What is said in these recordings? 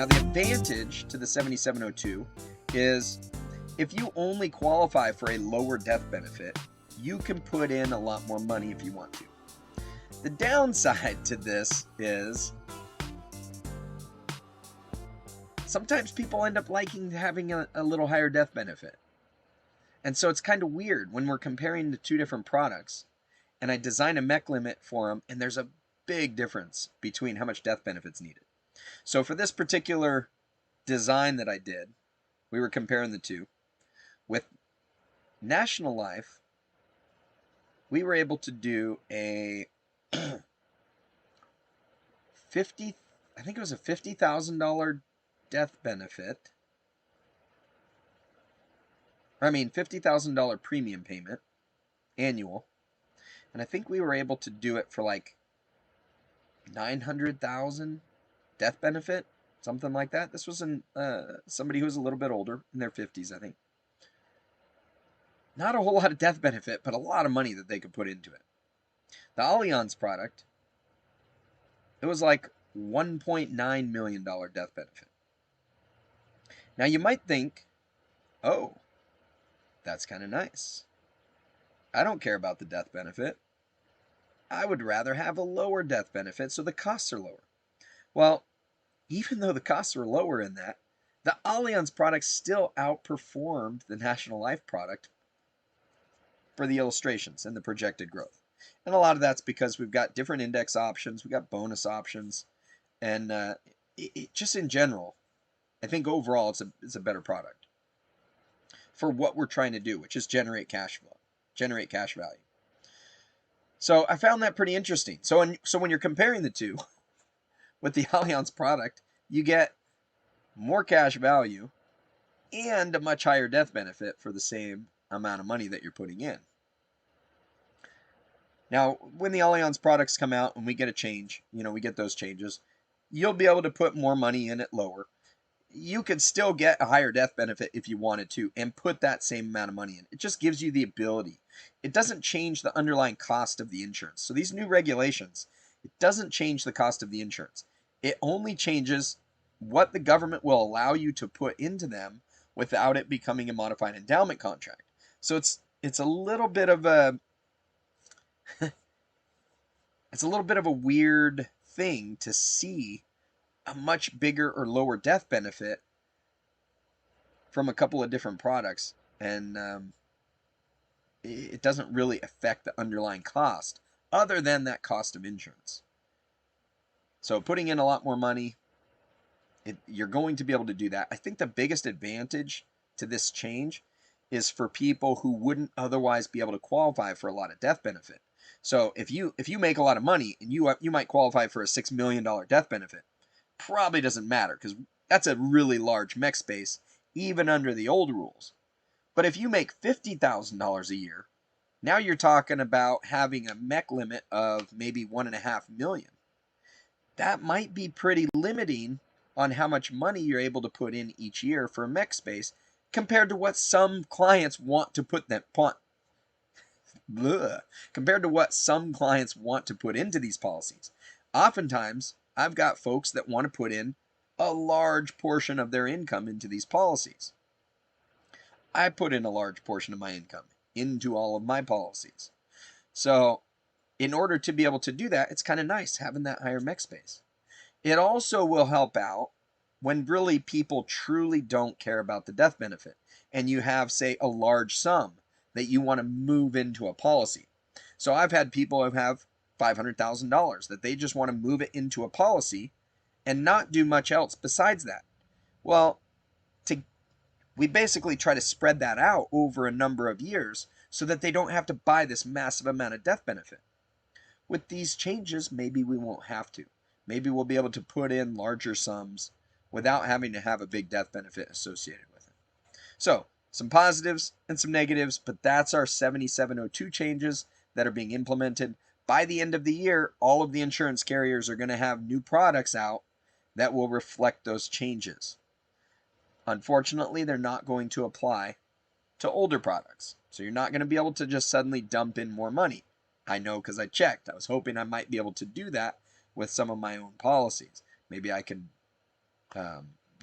the advantage to the 7702 is if you only qualify for a lower death benefit, you can put in a lot more money if you want to. The downside to this is sometimes people end up liking having a little higher death benefit. And so it's kind of weird when we're comparing the two different products and I design a mech limit for them and there's a big difference between how much death benefit's needed. So for this particular design that I did, we were comparing the two. With National Life, we were able to do a I think it was a $50,000 death benefit. $50,000 premium payment annual. And I think we were able to do it for like 900,000 death benefit, something like that. This was somebody who was a little bit older, in their 50s, I think. Not a whole lot of death benefit, but a lot of money that they could put into it. The Allianz product, it was like $1.9 million death benefit. Now you might think, oh, that's kind of nice. I don't care about the death benefit. I would rather have a lower death benefit so the costs are lower. Well, even though the costs were lower in that, the Allianz product still outperformed the National Life product for the illustrations and the projected growth. And a lot of that's because we've got different index options, we've got bonus options, and just in general, I think overall it's a better product for what we're trying to do, which is generate cash flow, generate cash value. So I found that pretty interesting. So when you're comparing the two, with the Allianz product, you get more cash value and a much higher death benefit for the same amount of money that you're putting in. Now, when the Allianz products come out and we get a change, we get those changes, you'll be able to put more money in it lower. You could still get a higher death benefit if you wanted to and put that same amount of money in. It just gives you the ability. It doesn't change the underlying cost of the insurance. So these new regulations, it doesn't change the cost of the insurance. It only changes what the government will allow you to put into them without it becoming a modified endowment contract. So it's a little bit of a it's a little bit of a weird thing to see a much bigger or lower death benefit from a couple of different products, and it doesn't really affect the underlying cost other than that cost of insurance. So putting in a lot more money, you're going to be able to do that. I think the biggest advantage to this change is for people who wouldn't otherwise be able to qualify for a lot of death benefit. So if you make a lot of money and you might qualify for a $6 million death benefit, probably doesn't matter because that's a really large mech space even under the old rules. But if you make $50,000 a year, now you're talking about having a mech limit of maybe $1.5 million. That might be pretty limiting on how much money you're able to put in each year for a mech space compared to what some clients want to put into these policies. Oftentimes, I've got folks that want to put in a large portion of their income into these policies. I put in a large portion of my income into all of my policies. So in order to be able to do that, it's kind of nice having that higher mech space. It also will help out when really people truly don't care about the death benefit and you have, say, a large sum that you want to move into a policy. So I've had people who have $500,000 that they just want to move it into a policy and not do much else besides that. Well, we basically try to spread that out over a number of years so that they don't have to buy this massive amount of death benefit. With these changes, maybe we won't have to. Maybe we'll be able to put in larger sums without having to have a big death benefit associated with it. So, some positives and some negatives, but that's our 7702 changes that are being implemented. By the end of the year, all of the insurance carriers are going to have new products out that will reflect those changes. Unfortunately, they're not going to apply to older products. So you're not going to be able to just suddenly dump in more money. I know because I checked. I was hoping I might be able to do that with some of my own policies. Maybe I could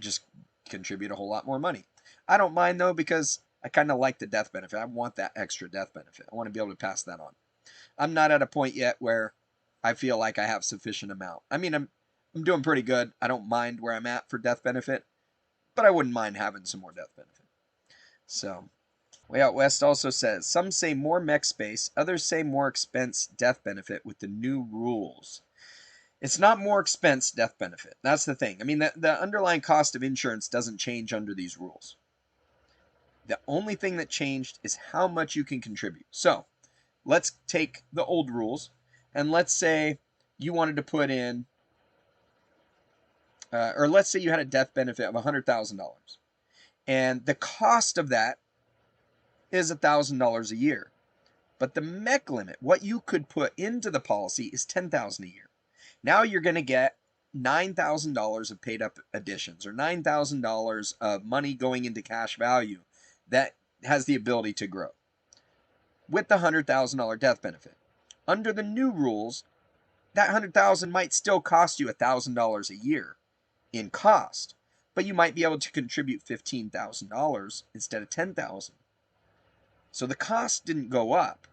just contribute a whole lot more money. I don't mind though, because I kind of like the death benefit. I want that extra death benefit. I want to be able to pass that on. I'm not at a point yet where I feel like I have sufficient amount. I mean, I'm doing pretty good. I don't mind where I'm at for death benefit, but I wouldn't mind having some more death benefit. So, Way Out West also says, some say more mech space, others say more expense death benefit with the new rules. It's not more expense death benefit. That's the thing. I mean, the underlying cost of insurance doesn't change under these rules. The only thing that changed is how much you can contribute. So, let's take the old rules, and let's say you wanted to put in, or let's say you had a death benefit of $100,000. And the cost of that is $1,000 a year. But the mech limit, what you could put into the policy, is $10,000 a year. Now you're going to get $9,000 of paid up additions, or $9,000 of money going into cash value that has the ability to grow with the $100,000 death benefit. Under the new rules, that $100,000 might still cost you $1,000 a year in cost, but you might be able to contribute $15,000 instead of $10,000. So the cost didn't go up,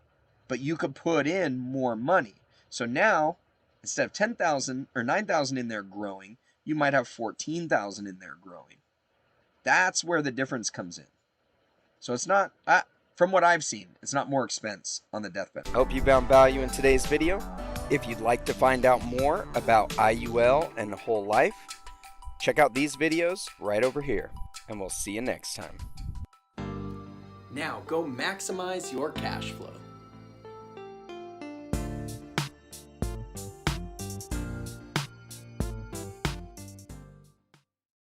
but you could put in more money. So now, instead of $10,000 or $9,000 in there growing, you might have $14,000 in there growing. That's where the difference comes in. So it's not, from what I've seen, it's not more expense on the death benefit. Hope you found value in today's video. If you'd like to find out more about IUL and whole life, check out these videos right over here, and we'll see you next time. Now go maximize your cash flow.